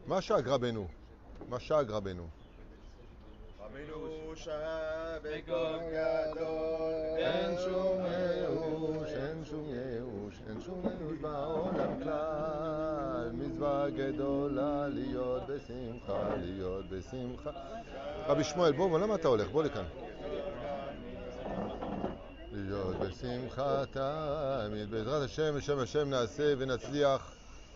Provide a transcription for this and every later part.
Mashag Rabbeinu. Mashag Rabbeinu. רבנו שעה בקול גדול, אין אין שום שום ייאוש, אין שום ייאוש, אין שום ייאוש בעולם כלל. מצווה גדולה להיות בשמחה, להיות בשמחה. רבי שמואל, בוא, למה אתה הולך? בוא לכאן. להיות בשמחה תמיד. בעזרת השם, בשם השם נעשה ונצליח.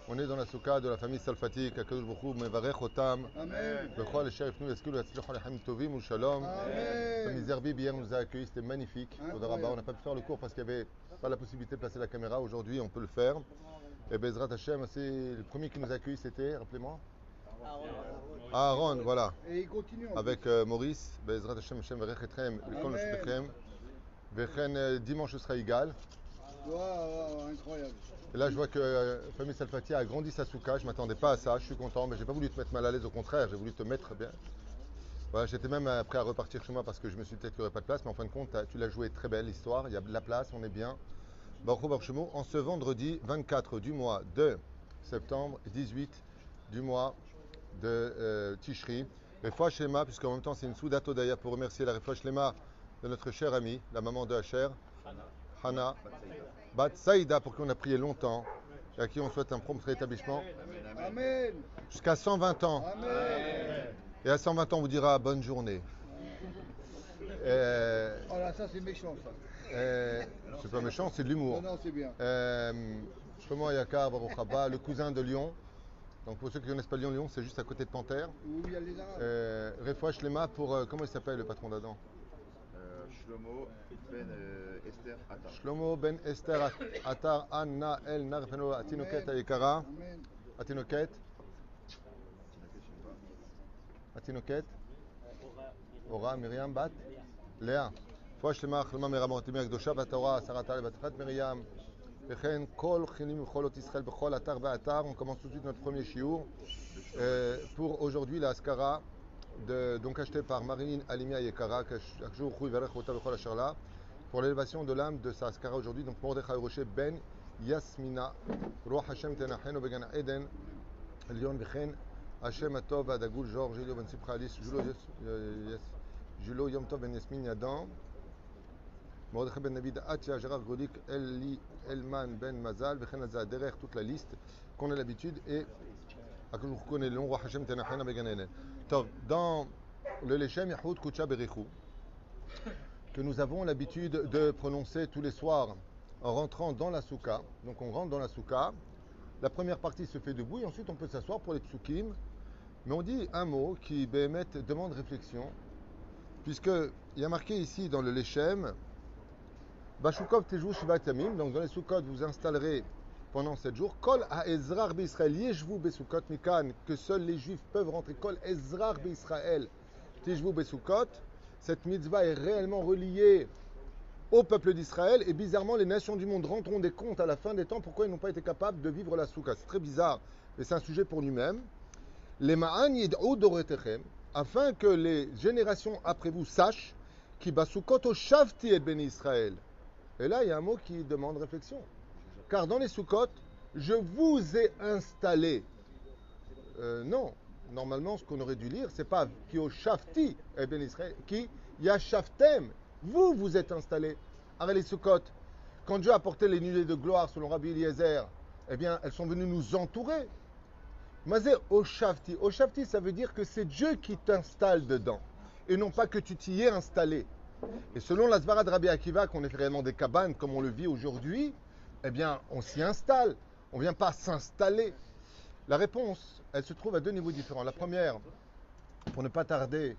On est dans la soukha de la famille Salfati, qu'Akadosh Baruch Hu mevarech otam. Amen. Bechol Esher Yifnu Yaskulu Yatzlichu Lechem Tovim Ushalom. La famille Zerbib hier nous a accueillis, c'était magnifique. Toda Rabba. On n'a pas pu faire le cours parce qu'il n'y avait pas la possibilité de placer la caméra. Aujourd'hui, on peut le faire. Et Bezrat Hashem, c'est le premier qui nous a accueillis, c'était, rappelez-moi, Aaron, voilà. Et il continue. Avec Maurice, Bezrat Hashem, Hashem Verech Etchem, Lekol Neshutechem. Vechen, dimanche ce sera égal. Waouh, incroyable. Et là, je vois que famille Salfati a agrandi sa soukha. Je ne m'attendais pas à ça. Je suis content, mais j'ai pas voulu te mettre mal à l'aise. Au contraire, j'ai voulu te mettre bien. Voilà, j'étais même prêt à repartir chez moi parce que je me suis dit peut-être qu'il n'y aurait pas de place. Mais en fin de compte, tu l'as joué très belle l'histoire. Il y a de la place, on est bien. Baruch Hu Baruch Shemo, en ce vendredi 24 du mois de septembre, 18 du mois de Tishri. Refoua Shlema, puisqu'en même temps c'est une Soudat Odaya pour remercier la Refoua Shlema de notre chère amie, la maman de Hacher, Hana Bat Saïda, pour qui on a prié longtemps et à qui on souhaite un prompt rétablissement Amen. jusqu'à 120 ans. Amen. Et à 120 ans, on vous dira bonne journée. Oh là, ça c'est méchant ça. C'est pas méchant, c'est de l'humour. Non, non, c'est bien. Shlomo Yakar Baruch Haba, le cousin de Lyon. Donc pour ceux qui ne connaissent pas Lyon, c'est juste à côté de Panthère. Où il y a les Arabes. Refoua Shlema pour, comment il s'appelle le patron d'Adam? Shlomo ben Esther Attar. Shlomo ben Esther Attar Anna El Narfeno Atinoket Ayekara. Amen. Atinoket. Atinoket. Ora Miriam Bat. Léa. Refoua Shlema Chalma Meramot Timir Gdosha Batora Sarata Batfat Miriam. וכן כל חינים מחולות ישראל בכל אתר ואתר. On commence tout de suite notre premier shiur pour aujourd'hui la askara donc achetée par Marilyn Alimia Yekara pour l'élévation de l'âme de sa askara aujourd'hui. Donc Mordechai Rocher Ben Yasmina Ruach Hashem Tenachenu Began Eden Lyon וכן Hashem Atov Adagul Georges Julio Ben Simcha Alice Julo Yom Tov Ben Yasmin Yadan Mordechai Ben David Atia, Gérard Godik, Eli Elman Ben Mazal, Vechen Azah derrière toute la liste qu'on a l'habitude et à que nous reconnaissons, Roi Hashem Tenachena Beganene. Dans le Lechem Yahoud Kucha Berichou, que nous avons l'habitude de prononcer tous les soirs en rentrant dans la soukha. Donc on rentre dans la soukha, la première partie se fait debout et ensuite on peut s'asseoir pour les tsukim. Mais on dit un mot qui Béhémet demande réflexion, puisqu'il y a marqué ici dans le Lechem, Bashukov Tejou Shivat Yamim, donc dans les Sukkot vous installerez pendant 7 jours. Kol Ha'ezrar B'Israël Yeshvu Besukot Mikan, que seuls les Juifs peuvent rentrer. Kol Ezrar B'Israël Tejvu Besukot. Cette mitzvah est réellement reliée au peuple d'Israël et bizarrement les nations du monde rendront des comptes à la fin des temps pourquoi ils n'ont pas été capables de vivre la soukha. C'est très bizarre, mais c'est un sujet pour lui-même. Les Ma'an Yid'u Doretechem, afin que les générations après vous sachent qui Basukot o Shavti et Béni Israël. Et là, il y a un mot qui demande réflexion. Car dans les Sukkot, je vous ai installé. Non, normalement, ce qu'on aurait dû lire, c'est pas qui au Shafti, et Ben Israël, qui Yashaftem. Vous, vous êtes installés. Avec les Sukkot, quand Dieu a apporté les nuées de gloire selon Rabbi Eliezer, eh bien, elles sont venues nous entourer. Mazé au Shafti. Au Shafti, ça veut dire que c'est Dieu qui t'installe dedans. Et non pas que tu t'y es installé. Et selon la Svara de Rabbi Akiva, qu'on est réellement des cabanes comme on le vit aujourd'hui, eh bien, on s'y installe. On ne vient pas s'installer. La réponse, elle se trouve à deux niveaux différents. La première, pour ne pas tarder,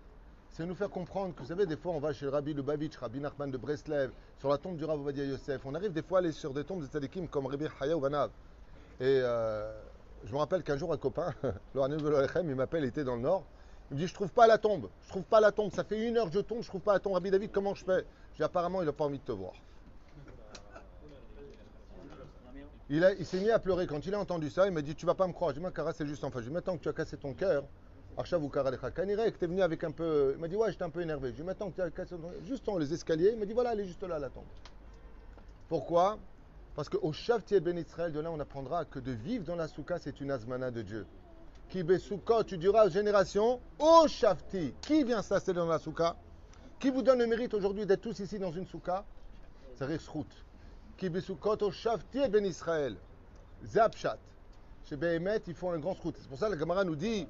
c'est nous faire comprendre que, vous savez, des fois, on va chez le Rabbi Lubavitch, Rabbi Nachman de Breslev, sur la tombe du Rav Ovadia Yosef. On arrive des fois à aller sur des tombes de tzadikim comme Rabbi Chaya ou Vanav. Et je me rappelle qu'un jour, un copain, il m'appelle, il était dans le Nord. Il me dit, je trouve pas la tombe. Je trouve pas la tombe. Ça fait 1 heure que je tombe, je trouve pas la tombe. Rabbi David, comment je fais? Je dis, apparemment, il n'a pas envie de te voir. Il s'est mis à pleurer. Quand il a entendu ça, il m'a dit, tu vas pas me croire. Je dis, Kara, c'est juste en face. Je dis, maintenant que tu as cassé ton cœur, Arshav ou Kara Kanirek, que tu es venu avec un peu. Il m'a dit, ouais, j'étais un peu énervé. Je dis, maintenant que tu as cassé ton cœur, juste en les escaliers, il m'a dit, voilà, elle est juste là, la tombe. Pourquoi? Parce qu'au Shavti et Ben Israël, de là, on apprendra que de vivre dans la soukha, c'est une azmana de Dieu. Qui besukot, tu diras aux générations, au shafti. Qui vient s'installer dans la souka? Qui vous donne le mérite aujourd'hui d'être tous ici dans une souka? C'est Rishrout. Qui besukot au shafti et ben Israël. Zapshat. Chez Behemet, ils font un grand srout. C'est pour ça que la Gemara nous dit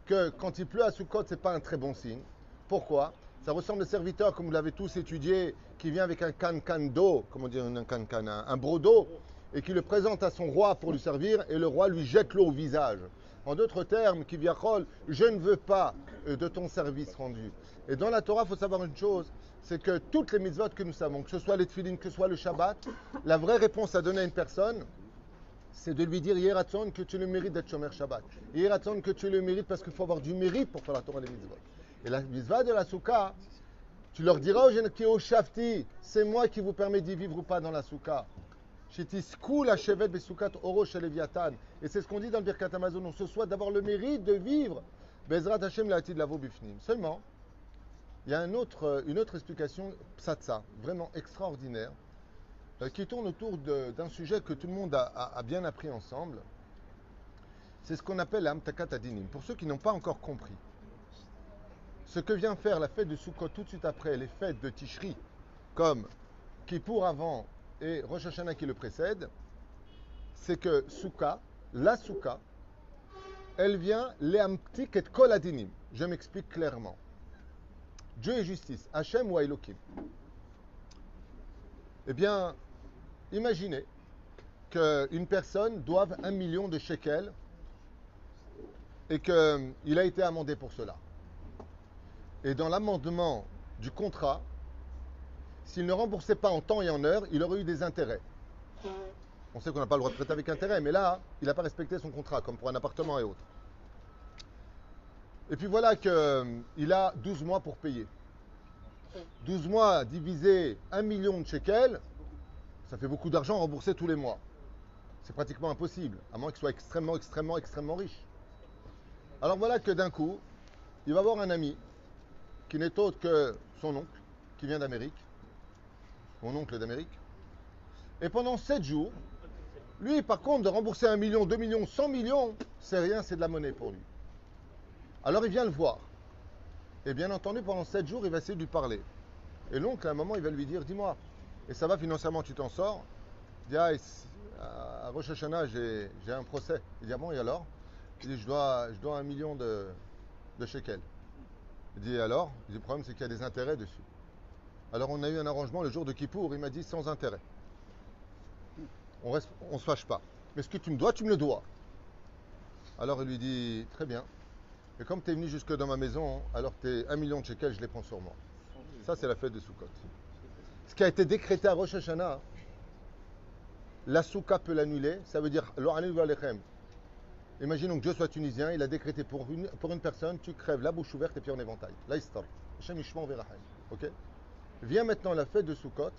que quand il pleut à Sukkot, ce n'est pas un très bon signe. Pourquoi? Ça ressemble au serviteur, comme vous l'avez tous étudié, qui vient avec un can-can d'eau, comment dire un can-can, un broc d'eau, et qui le présente à son roi pour lui servir, et le roi lui jette l'eau au visage. En d'autres termes, qui viachol, je ne veux pas de ton service rendu. Et dans la Torah, il faut savoir une chose, c'est que toutes les mitzvot que nous savons, que ce soit les tefillin, que ce soit le Shabbat, la vraie réponse à donner à une personne, c'est de lui dire Yeratzon que tu le mérites d'être Shomer Shabbat. Yeratzon que tu le mérites parce qu'il faut avoir du mérite pour faire la Torah des mitzvot. Et la mitzvah de la Souka, tu leur diras aux gens qui au Shafti, c'est moi qui vous permet d'y vivre ou pas dans la Souka. Shetisku la chevet besoukat oro chez Leviathan. Et c'est ce qu'on dit dans le Birkat Hamazon, on se souhaite d'avoir le mérite de vivre. Bezrat Hashem la'atid lavo bifnim. Seulement, il y a une autre explication, psatsa, vraiment extraordinaire, qui tourne autour d'un sujet que tout le monde a bien appris ensemble. C'est ce qu'on appelle l'amtakat adinim. Pour ceux qui n'ont pas encore compris, ce que vient faire la fête de Sukkot tout de suite après les fêtes de Tishri, comme Kippour avant et Rosh Hashanah qui le précède, c'est que Souka, la Souka, elle vient le'amtik et kol adinim. Je m'explique clairement. Dieu est justice, Hachem ou Elohim. Eh bien, imaginez qu'une personne doive 1 million de shekels et qu'il a été amendé pour cela. Et dans l'amendement du contrat, s'il ne remboursait pas en temps et en heure, il aurait eu des intérêts. On sait qu'on n'a pas le droit de prêter avec intérêt, mais là, il n'a pas respecté son contrat, comme pour un appartement et autres. Et puis voilà qu'il a 12 mois pour payer. 12 mois divisé 1 million de shekels, ça fait beaucoup d'argent remboursé tous les mois. C'est pratiquement impossible, à moins qu'il soit extrêmement riche. Alors voilà que d'un coup, il va voir un ami qui n'est autre que son oncle, qui vient d'Amérique. Mon oncle est d'Amérique. Et pendant 7 jours, lui, par contre, de rembourser 1 million, 2 millions, 100 millions, c'est rien, c'est de la monnaie pour lui. Alors il vient le voir. Et bien entendu, pendant 7 jours, il va essayer de lui parler. Et l'oncle, à un moment, il va lui dire, dis-moi, et ça va financièrement, tu t'en sors? Il dit, à Rosh Hashanah, j'ai un procès. Il dit, ah bon, et alors? Il dit, je dois 1 million de shekels. Il dit, alors? Il dit, le problème, c'est qu'il y a des intérêts dessus. Alors on a eu un arrangement le jour de Kippour, il m'a dit, sans intérêt. On ne se fâche pas. Mais ce que tu me dois, tu me le dois. Alors il lui dit, très bien. Et comme tu es venu jusque dans ma maison, alors tes 1 million de shekels, je les prends sur moi. Ça, c'est la fête de Sukkot. Ce qui a été décrété à Rosh Hashanah, la Souka peut l'annuler, ça veut dire l'O'anil v'alechem. Imaginons que Dieu soit tunisien, il a décrété pour une personne, tu crèves la bouche ouverte et puis en éventail. Là, il sort. Hashem Yishma Verahem. Ok? Vient maintenant la fête de Sukkot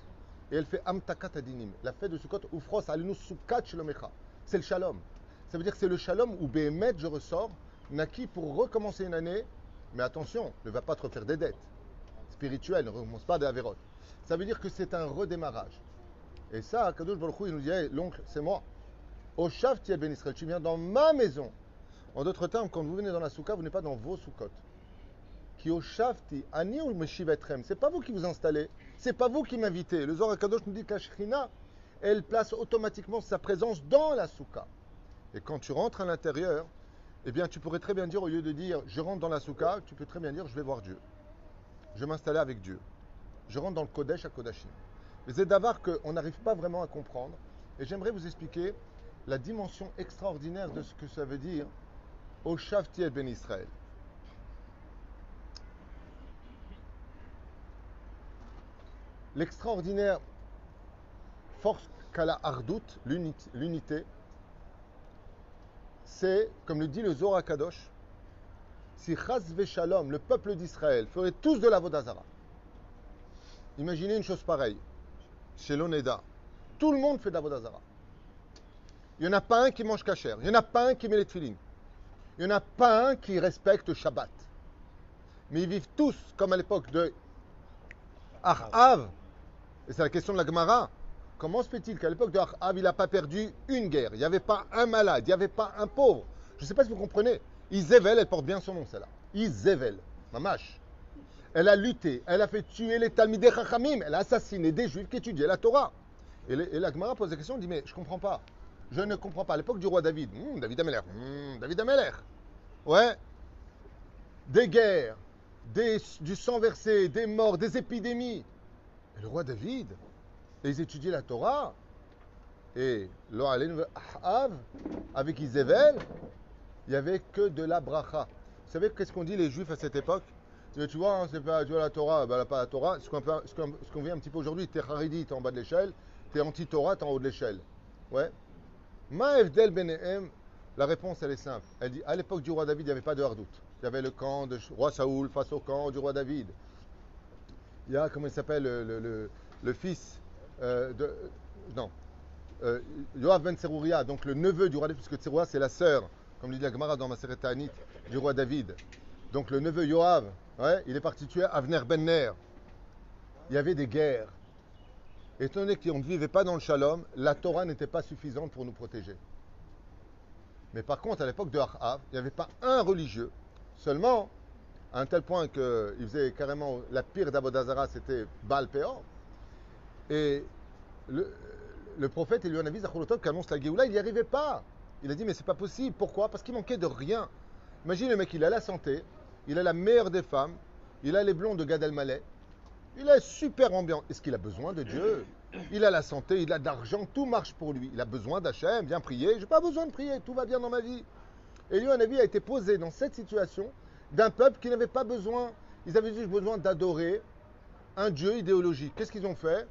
et elle fait Amtakat Adinim. La fête de Sukkot, Ufros Alinu Sukkat Shlomecha. C'est le shalom. Ça veut dire que c'est le shalom où Behemet, je ressors, naquis pour recommencer une année. Mais attention, ne va pas te refaire des dettes spirituelles, ne recommence pas des avérotes. Ça veut dire que c'est un redémarrage. Et ça, Kadosh Baruch Hu, il nous dit, hey, l'oncle, c'est moi. Au Shafti Ben Israël, tu viens dans ma maison. En d'autres termes, quand vous venez dans la Souka, vous n'êtes pas dans vos Soukot. Qui au Shafti, Ani ou Meshivetrem, c'est pas vous qui vous installez, c'est pas vous qui m'invitez. Le Zohar Kadosh nous dit que la Shrina, elle place automatiquement sa présence dans la Souka. Et quand tu rentres à l'intérieur, eh bien, tu pourrais très bien dire, au lieu de dire je rentre dans la Souka, tu peux très bien dire je vais voir Dieu. Je vais m'installer avec Dieu. Je rentre dans le Kodesh à Kodashim. Mais c'est d'avoir qu'on n'arrive pas vraiment à comprendre. Et j'aimerais vous expliquer la dimension extraordinaire de ce que ça veut dire au Shafti Ben Israël. L'extraordinaire force qu'a la Hardout, l'unité, c'est, comme le dit le Zohar Kadosh, si Chas Veshalom, le peuple d'Israël, ferait tous de la Vodazara. Imaginez une chose pareille, chez l'Oneda, tout le monde fait de la Vodazara. Il n'y en a pas un qui mange kasher, il n'y en a pas un qui met les tefillin, il n'y en a pas un qui respecte Shabbat. Mais ils vivent tous, comme à l'époque de Achav, et c'est la question de la Gemara. Comment se fait-il qu'à l'époque de Achav, il n'a pas perdu une guerre? Il n'y avait pas un malade, il n'y avait pas un pauvre. Je ne sais pas si vous comprenez. Izével, elle porte bien son nom, celle-là. Izével, mamash. Elle a lutté, elle a fait tuer les Talmidei Chachamim, elle a assassiné des Juifs qui étudiaient la Torah. Et la Gemara pose la question, elle dit, mais je ne comprends pas. Je ne comprends pas. À l'époque du roi David, David Ameler, David Ameler. Ouais. Des guerres, du sang versé, des morts, des épidémies. Et le roi David, ils étudiaient la Torah. Et Loalen Ahav, avec Izével, il n'y avait que de la bracha. Vous savez qu'est-ce qu'on dit les Juifs à cette époque? Tu vois, hein, c'est pas, tu vois la Torah, ben, pas la Torah. Ce qu'on vit un petit peu aujourd'hui, t'es Haridi, t'es en bas de l'échelle, t'es anti-Torah, t'es en haut de l'échelle. Ouais. Ma Evdel Benehem, la réponse elle est simple. Elle dit à l'époque du roi David, il n'y avait pas de hardout. Il y avait le camp de roi Saoul face au camp du roi David. Il y a, comment il s'appelle, le fils de. Non. Yoav ben Tserouria, donc le neveu du roi David, puisque Tserouria c'est la sœur, comme dit la Gemara dans Maseret Ta'anit, du roi David. Donc le neveu Yoav, ouais, il est parti tuer Avner ben Ner. Il y avait des guerres. Étant donné qu'on ne vivait pas dans le shalom, la Torah n'était pas suffisante pour nous protéger. Mais par contre, à l'époque de Ahav, il n'y avait pas un religieux. Seulement, à un tel point qu'il faisait carrément la pire d'Avodazara, c'était Baal Peor. Et le prophète, il lui en a dit, Zachulotov, qui annonce la Géoula, il n'y arrivait pas. Il a dit, mais c'est pas possible. Pourquoi? Parce qu'il manquait de rien. Imagine le mec, il a la santé, il a la meilleure des femmes, il a les blonds de Gad Elmaleh, il est super ambiant. Est-ce qu'il a besoin de Dieu? Il a la santé, il a de l'argent, tout marche pour lui. Il a besoin d'Hachem, viens prier. Je n'ai pas besoin de prier, tout va bien dans ma vie. Et lui, un avis a été posé dans cette situation d'un peuple qui n'avait pas besoin. Ils avaient juste besoin d'adorer un Dieu idéologique. Qu'est-ce qu'ils ont fait?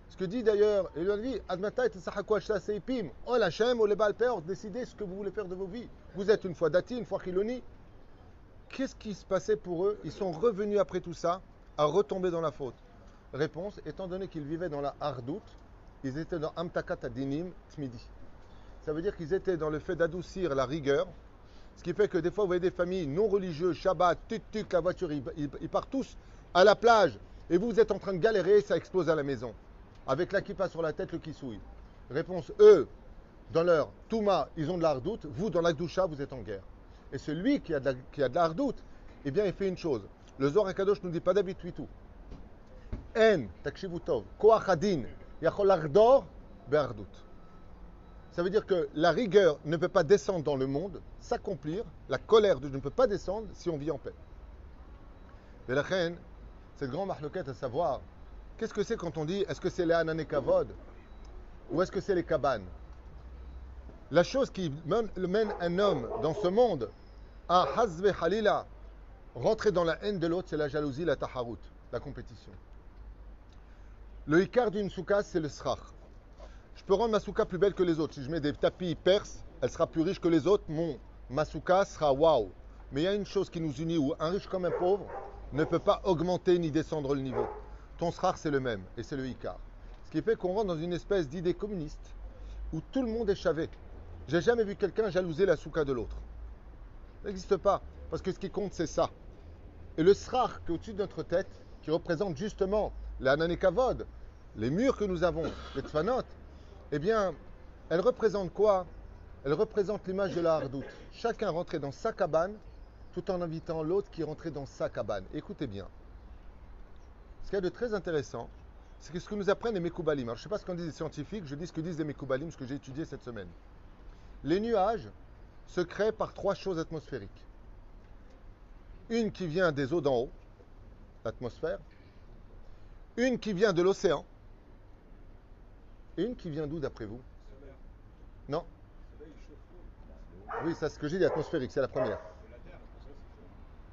Ce que dit d'ailleurs, et lui a dit, Admata et Sahakouachta Seipim, oh Hachem, oh le Baal Peor, décidez ce que vous voulez faire de vos vies. Vous êtes une fois Dati, une fois Chiloni. Qu'est-ce qui se passait pour eux? Ils sont revenus après tout ça à retomber dans la faute. Réponse, étant donné qu'ils vivaient dans la hardout, ils étaient dans Amtakat Adinim Tmidi. Ça veut dire qu'ils étaient dans le fait d'adoucir la rigueur, ce qui fait que des fois, vous voyez des familles non religieuses, Shabbat, tuk-tuk, la voiture, ils partent tous à la plage, et vous êtes en train de galérer, ça explose à la maison, avec la kippa sur la tête, le kisouille. Réponse, eux, dans leur Touma, ils ont de la hardout, vous, dans l'Akdoucha, vous êtes en guerre. Et celui qui a de la hardout, eh bien, il fait une chose. Le Zohar HaKadosh nous dit pas d'habitude tout. En, takshivu tov, koach hadin, yachol ardor be'ardout. Ça veut dire que la rigueur ne peut pas descendre dans le monde, s'accomplir, la colère de Dieu ne peut pas descendre si on vit en paix. Et la reine, cette grande mahloquette à savoir, qu'est-ce que c'est quand on dit, est-ce que c'est les Hanan Kavod ou est-ce que c'est les Kaban? La chose qui mène un homme dans ce monde à Hazve Halila, rentrer dans la haine de l'autre, c'est la jalousie, la taharut, la compétition. Le hikar d'une souka, c'est le srach. Je peux rendre ma souka plus belle que les autres. Si je mets des tapis perses, elle sera plus riche que les autres. Ma souka sera waouh. Mais il y a une chose qui nous unit, où un riche comme un pauvre ne peut pas augmenter ni descendre le niveau. Ton srach, c'est le même, et c'est le hikar. Ce qui fait qu'on rentre dans une espèce d'idée communiste, où tout le monde est chavé. J'ai jamais vu quelqu'un jalouser la souka de l'autre. Ça n'existe pas, parce que ce qui compte, c'est ça. Et le srach qui est au-dessus de notre tête, qui représente justement la nanekavod, les murs que nous avons, les tfanot, eh bien, elle représente quoi? Elle représente l'image de la hardout. Chacun rentrait dans sa cabane, tout en invitant l'autre qui rentrait dans sa cabane. Écoutez bien. Ce qu'il y a de très intéressant, c'est que ce que nous apprennent les Mekoubalim. Alors, je ne sais pas ce qu'en disent les scientifiques, je dis ce que disent les Mekoubalim, ce que j'ai étudié cette semaine. Les nuages se créent par trois choses atmosphériques. Une qui vient des eaux d'en haut, l'atmosphère. Une qui vient de l'océan. Et une qui vient d'où d'après vous? Non. Oui, ça c'est ce que j'ai dit, atmosphérique, c'est la première.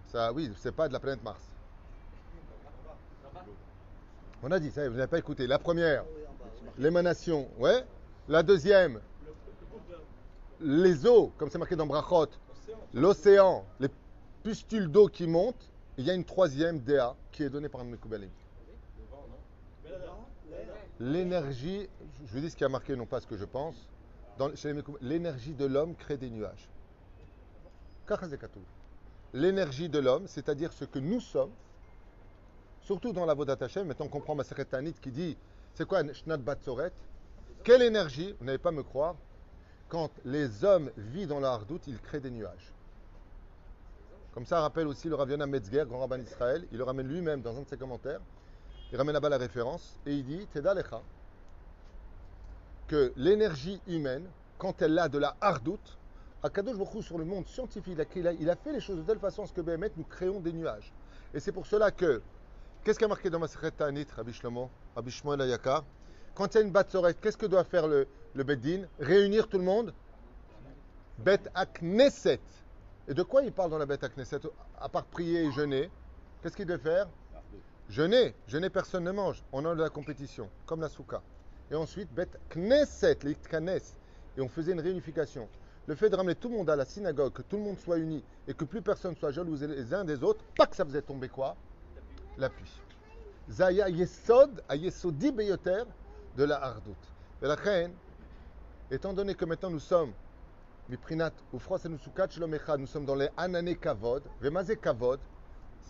Ça, oui, c'est pas de la planète Mars. On a dit ça, vous n'avez pas écouté. La première, l'émanation, ouais. La deuxième, les eaux, comme c'est marqué dans Brachot, l'océan, les pustules d'eau qui montent. Il y a une troisième DA qui est donnée par un Mekoubalim. L'énergie, je vous dis ce qui a marqué, non pas ce que je pense, l'énergie de l'homme crée des nuages. L'énergie de l'homme, c'est-à-dire ce que nous sommes, surtout dans la Vodat Hashem, maintenant on comprend Maseret Tanit qui dit, c'est quoi Shnat Batzoret? Quelle énergie, vous n'allez pas me croire, quand les hommes vivent dans la hardout, ils créent des nuages. Comme ça rappelle aussi le Rav Yonah Metzger, grand rabbin d'Israël. Il le ramène lui-même dans un de ses commentaires. Il ramène là-bas la référence et il dit Teda lecha que l'énergie humaine, quand elle a de la hardoute, Akadosh Baruch Hu, sur le monde scientifique, il a fait les choses de telle façon que Béhémet, nous créons des nuages. Et c'est pour cela que, qu'est-ce qui a marqué dans Masechet Ta'anit, Rabbi Shlomo, Rabbi Shmuel Ayakar, quand il y a une Batzoret, qu'est-ce que doit faire le Beddin? Réunir tout le monde? Bet Akneset. Et de quoi il parle dans la Bet Akneset? À part prier et jeûner, qu'est-ce qu'il doit faire? Jeûner. Jeûner, personne ne mange. On a de la compétition, comme la Souka. Et ensuite, Bet Knesset, l'Itkanes. Et on faisait une réunification. Le fait de ramener tout le monde à la synagogue, que tout le monde soit uni et que plus personne soit jaloux les uns des autres, pas que ça faisait tomber quoi? La pluie. Zaya Yesod, Ayesodi Beyoter, de la Hardout. Et la reine, étant donné que maintenant nous sommes, Miprinat, ou Frost et Nusukat, Shalom Echad, nous sommes dans les Anane Kavod, Vemazé Kavod,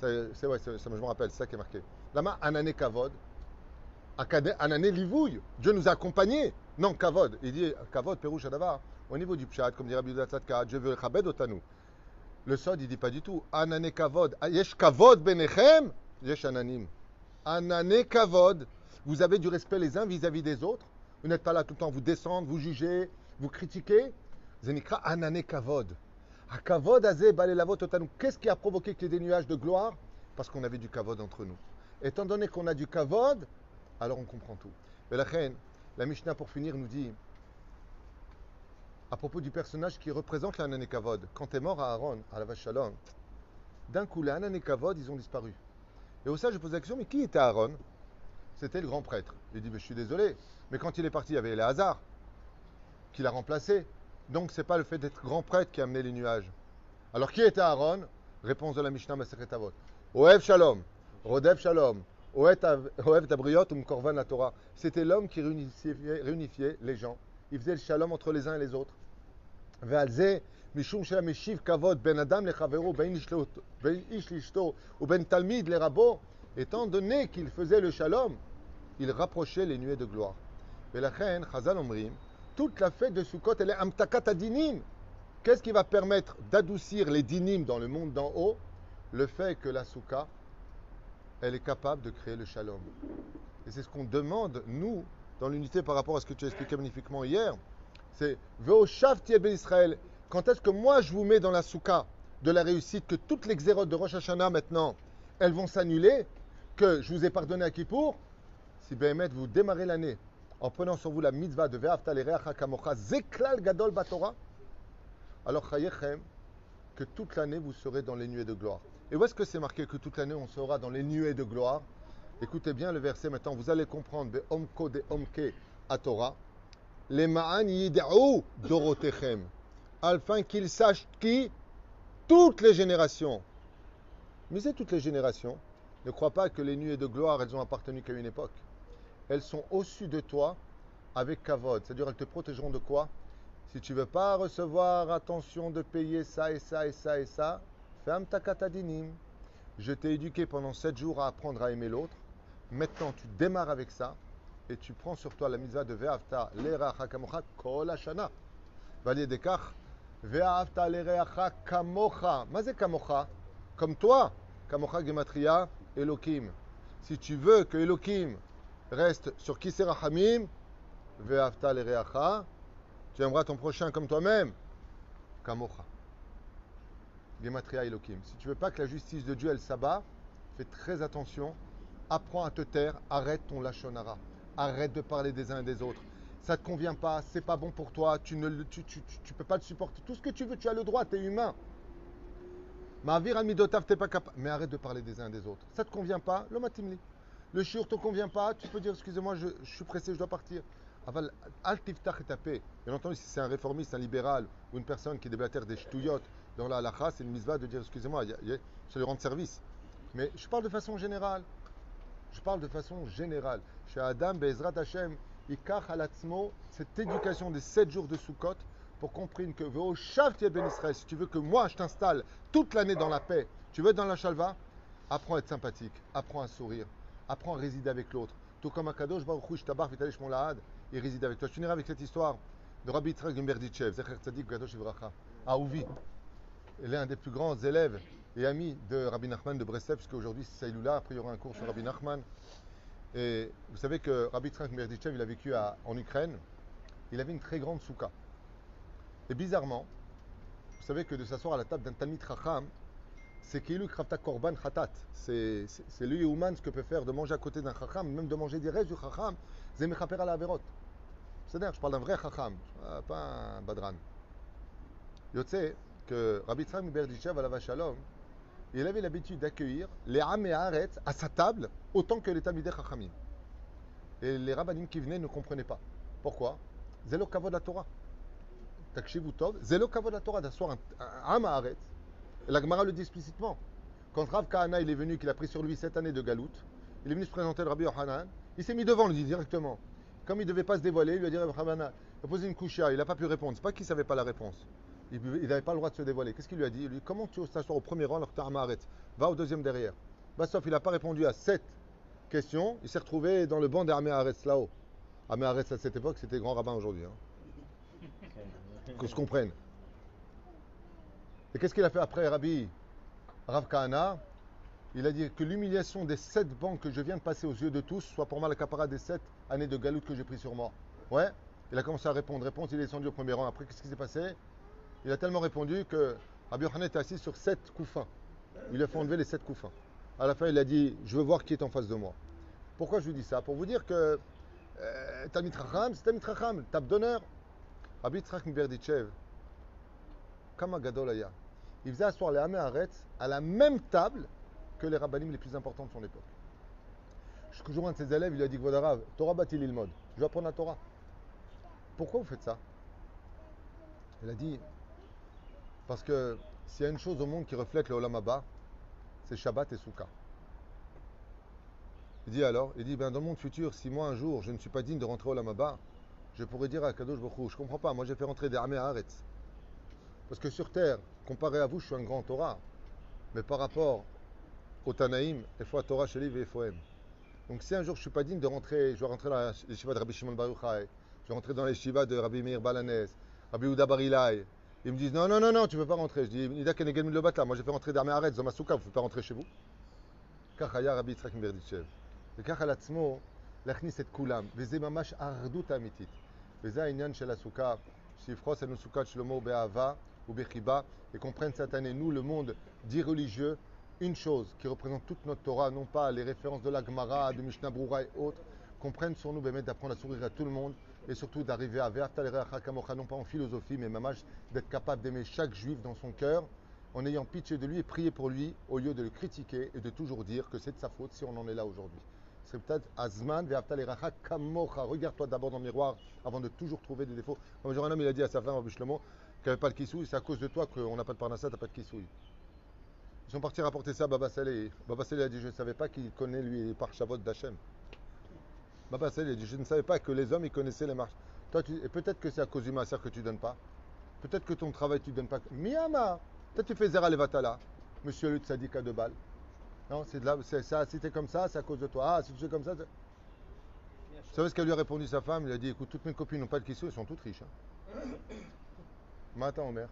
ça je me rappelle, c'est ça qui est marqué. Lama Anane Kavod, Anane Livouille, Dieu nous a accompagnés. Non, Kavod, il dit Kavod, Perouche Adavar, au niveau du Pshat, comme dirait Rabbi Yehuda Tzadka, Dieu veut le Chabed Otanu. Le Sod, il dit pas du tout, Anane Kavod, Yesh Kavod Benechem, Yesh Ananim. Anane Kavod, vous avez du respect les uns vis-à-vis des autres, vous n'êtes pas là tout le temps, vous descendre, vous juger, vous critiquer. Zenikra Anane Kavod. A Kavod Azé Balelavot Otanu. Qu'est-ce qui a provoqué qu'il y ait des nuages de gloire? Parce qu'on avait du Kavod entre nous. Étant donné qu'on a du Kavod, alors on comprend tout. Mais la reine, la Mishnah pour finir nous dit, à propos du personnage qui représente l'Anane Kavod, quand est mort à Aaron, à la vache Shalom, d'un coup, les Anane Kavod, ils ont disparu. Et au ça, je pose la question, mais qui était Aaron? C'était le grand prêtre. Il dit, mais je suis désolé, mais quand il est parti, il y avait Éléazar qui l'a remplacé. Donc, ce n'est pas le fait d'être grand prêtre qui a amené les nuages. Alors, qui était Aaron? Réponse de la Mishnah Masechet Avot. Oev Shalom, Rodev Shalom, Oev Dabriot, Korvan la Torah. C'était l'homme qui réunifiait les gens. Il faisait le shalom entre les uns et les autres. Ve'alze, Mishum Shel Meshiv Kavod, Ben Adam Lechavero, Ben Ish Lishto, ou Ben Talmid Lerabo. Étant donné qu'il faisait le shalom, il rapprochait les nuées de gloire. Velachen, Chazal Omrim, toute la fête de Sukkot, elle est Amtakat Adinim. Qu'est-ce qui va permettre d'adoucir les dinim dans le monde d'en haut? Le fait que la Soukha, elle est capable de créer le shalom. Et c'est ce qu'on demande, nous, dans l'unité par rapport à ce que tu as expliqué magnifiquement hier. C'est Ve'oshav Tiel Ben Israël. Quand est-ce que moi je vous mets dans la Soukha de la réussite, que toutes les xérotes de Rosh Hashanah maintenant, elles vont s'annuler, que je vous ai pardonné à Kippour? Si Béhémet, vous démarrez l'année en prenant sur vous la mitzvah de Ve'afta l'ereacha kamocha zeklal gadol batorah, alors chayechem, que toute l'année vous serez dans les nuées de gloire. Et où est-ce que c'est marqué que toute l'année on sera dans les nuées de gloire? Écoutez bien le verset maintenant, vous allez comprendre Be'omko de omke à Torah, les ma'an yid'ou dorotechem, afin qu'ils sachent qui? Toutes les générations. Mais c'est toutes les générations. Ne crois pas que les nuées de gloire, elles ont appartenu qu'à une époque. Elles sont au-dessus de toi avec kavod. C'est-à-dire, elles te protégeront de quoi? Si tu ne veux pas recevoir attention de payer ça et ça et ça et ça, ferme ta katadinim. Je t'ai éduqué pendant 7 jours à apprendre à aimer l'autre. Maintenant, tu démarres avec ça et tu prends sur toi la mitzvah de Ve'afta l'ereacha kamocha kol hashana. Valier dekach, Ve'afta l'ereacha kamocha. Mazé kamocha? Comme toi. Kamocha gematria, Elohim. Si tu veux que Elohim reste sur Kisei Rachamim, Ve'afta l'ereacha, tu aimeras ton prochain comme toi-même. Kamocha. Gematria Elohim. Si tu veux pas que la justice de Dieu elle s'abat, fais très attention. Apprends à te taire. Arrête ton lachonara. Arrête de parler des uns et des autres. Ça ne te convient pas. C'est pas bon pour toi. Tu peux pas le supporter. Tout ce que tu veux, tu as le droit. Tu es humain. Ma'avir al midotav, t'es pas capable. Mais arrête de parler des uns et des autres. Ça te convient pas. Le matimli. Le shiur te convient pas. Tu peux dire excusez-moi, je suis pressé, je dois partir. Aval al tiftach et tapé. Bien entendu, si c'est un réformiste, un libéral ou une personne qui déblatère des ch'touillottes dans la halakha, c'est une misva de dire excusez-moi, je lui rends service. Mais je parle de façon générale. Chez Adam, Be'ezrat Hashem, Ikach alatzmo, cette éducation des 7 jours de Sukkot, pour comprendre que Ve'oshav Tiel Ben Israël, si tu veux que moi je t'installe toute l'année dans la paix, tu veux être dans la shalva, apprends à être sympathique, apprends à sourire, apprends à résider avec l'autre. Tout comme Akadosh Baruch Hu, Shtabar V'talei Shmo Lahad, il réside avec toi. Je finirai avec cette histoire de Rabbi Yitzhak Gimberdichev, Zecher Tzadik Gadosh Ivracha, à Ouvi. Il est un des plus grands élèves et ami de Rabbi Nachman de Breslev, puisque aujourd'hui c'est Saïloula, après il y aura un cours sur Rabbi Nachman. Et vous savez que Rabbi Yitzhak Merditchev, il a vécu en Ukraine, il avait une très grande souka. Et bizarrement, vous savez que de s'asseoir à la table d'un Talmid Chacham, c'est qu'il lui kravta korban khatat. C'est lui humain ce que peut faire de manger à côté d'un Chacham, même de manger des restes du Chacham, c'est mechaper à la averot. C'est-à-dire, je parle d'un vrai Chacham, pas un badran. Yotze, que Rabbi Yitzhak Merditchev, à la Shalom, il avait l'habitude d'accueillir les Am et Haaretz à sa table autant que les Talmidei Chachamim. Et les rabbinim qui venaient ne comprenaient pas. Pourquoi? Zélo kavod la Torah. Takshivu tov, zélo kavod la Torah, d'asseoir un Am Haaretz. Et la Gemara le dit explicitement. Quand Rav Kahana il est venu, qu'il a pris sur lui 7 années de galout, il est venu se présenter le Rabbi Yochanan, il s'est mis devant lui directement. Comme il ne devait pas se dévoiler, il lui a dit Rabbi Yochanan, il a posé une couchia, il n'a pas pu répondre. C'est pas qu'il ne savait pas la réponse. Il n'avait pas le droit de se dévoiler. Qu'est-ce qu'il lui a dit? Il lui a dit comment tu oses t'asseoir au premier rang alors que tu as un Haaretz? Va au deuxième derrière. Bah, sauf il n'a pas répondu à 7 questions. Il s'est retrouvé dans le banc des Amé Haaretz là-haut. Amé Haaretz à cette époque, c'était grand rabbin aujourd'hui. Qu'on se comprenne. Et qu'est-ce qu'il a fait après Rabbi Rav Kahana? Il a dit que l'humiliation des 7 bancs que je viens de passer aux yeux de tous soit pour moi la capara des 7 années de galoute que j'ai pris sur moi. Ouais. Il a commencé à répondre. Réponse, il est descendu au premier rang. Après, qu'est-ce qui s'est passé? Il a tellement répondu que Rabbi Yochanan était assis sur 7 couffins. Il lui a fait enlever les 7 couffins. À la fin, il a dit je veux voir qui est en face de moi. Pourquoi je vous dis ça? Pour vous dire que Talmid Chacham, c'est Talmid Chacham, table d'honneur. Rabbi Yitzhak Merditchev, Kama Gadol Aya, il faisait asseoir les Amé Haaretz à la même table que les rabbanim les plus importants de son époque. Jusqu'au jour un de ses élèves, il lui a dit Vodarav, Torah batil ilmod, je vais apprendre la Torah. Pourquoi vous faites ça? Il a dit parce que s'il y a une chose au monde qui reflète le Olam Haba, c'est Shabbat et Souka. Il dit alors, il dit ben dans le monde futur, si moi un jour je ne suis pas digne de rentrer au Olam Haba, je pourrais dire à Kadosh Baruch Hu, je comprends pas, moi j'ai fait rentrer des Amé Haaretz. Parce que sur terre, comparé à vous, je suis un grand Torah. Mais par rapport au Tanaïm, il faut à Torah Sheli et Efoem. Donc si un jour je ne suis pas digne de rentrer, je vais rentrer dans les Shiva de Rabbi Shimon Bar Yochai, je vais rentrer dans les Shiva de Rabbi Meir Balanès, Rabbi Uda Bar Ilai. Ils me disent non, tu ne peux pas rentrer. Je dis Nida Kenegel Milobata, moi j'ai fait rentrer d'Armé Haaretz dans ma souka, vous ne pouvez pas rentrer chez vous. Kachaya Rabbi Yitzhak Merditchev. וככה על עצמו להכניס את כולם, וזה ממש האחדות האמיתית. וזה העניין של הסוכה, שיפרוס לנו סוכת שלמה באהבה ובחיבה, et qu'on prenne cette année, nous, le monde dit religieux, une chose qui représente toute notre Torah, non pas les références de la Gemara, de Mishnah Brura et autres, qu'on prenne sur nous, d'apprendre à sourire à tout le monde, et surtout d'arriver à Ve'afta l'ereacha kamocha, non pas en philosophie, mais mamach, d'être capable d'aimer chaque juif dans son cœur, en ayant pitié de lui et prier pour lui, au lieu de le critiquer et de toujours dire que c'est de sa faute si on en est là aujourd'hui. C'est peut-être Azman, Ve'afta l'ereacha kamocha. Regarde-toi d'abord dans le miroir avant de toujours trouver des défauts. Comme un homme, il a dit à sa femme, Rabbi Shlomo, qu'il n'avait pas le kissouille, c'est à cause de toi qu'on n'a pas de parnassa, t'as pas de kissouille. Ils sont partis rapporter ça à Baba Saleh. Baba Saleh a dit, je ne savais pas qu'il connaît lui les parchavot d'Hachem. Baba Saleh a dit, je ne savais pas que les hommes ils connaissaient les marches. Toi, et peut-être que c'est à cause du maaser que tu ne donnes pas. Peut-être que ton travail tu ne donnes pas. Miyama, peut-être que tu fais Zera Levatala, monsieur le tzaddik à 2 balles. Non, c'est de là, c'est ça, si t'es comme ça, c'est à cause de toi. Ah, si tu fais comme ça. Vous savez ce qu'a lui a répondu sa femme? Il a dit, écoute, toutes mes copines n'ont pas de kissou, elles sont toutes riches. Mata Omer.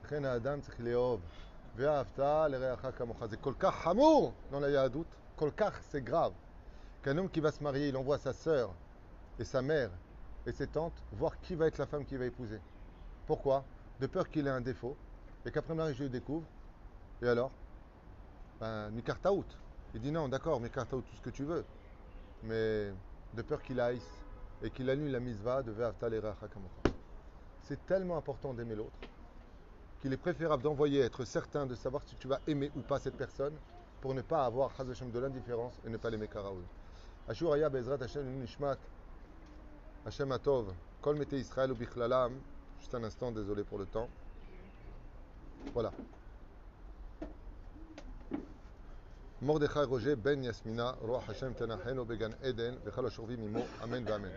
לכן האדם צריך לאהוב. ואהבת לרעך כמוך. זה כל כך חמור dans la Yahadout, כל כך c'est grave, qu'un homme qui va se marier, il envoie sa sœur et sa mère et ses tantes voir qui va être la femme qu'il va épouser. Pourquoi? De peur qu'il ait un défaut et qu'après le mariage je le découvre. Et alors? Ben, mikartaout. Il dit non, d'accord, mikartaout tout ce que tu veux, mais de peur qu'il haïsse et qu'il annule la misva de ve'avta l'ereacha kamocha. C'est tellement important d'aimer l'autre qu'il est préférable d'envoyer être certain de savoir si tu vas aimer ou pas cette personne pour ne pas avoir chas v'shem de l'indifférence et ne pas l'aimer karaoul. Ashur haya be'ezrat Hashem nishmat Hashem atov kol mete Israël ou bichlalam. Juste un instant, désolé pour le temps. Voilà. Mordechai Roger ben Yasmina Roach Hashem Tanacheno Began Eden Vechal Ashurvim Imo Amen V'Amen.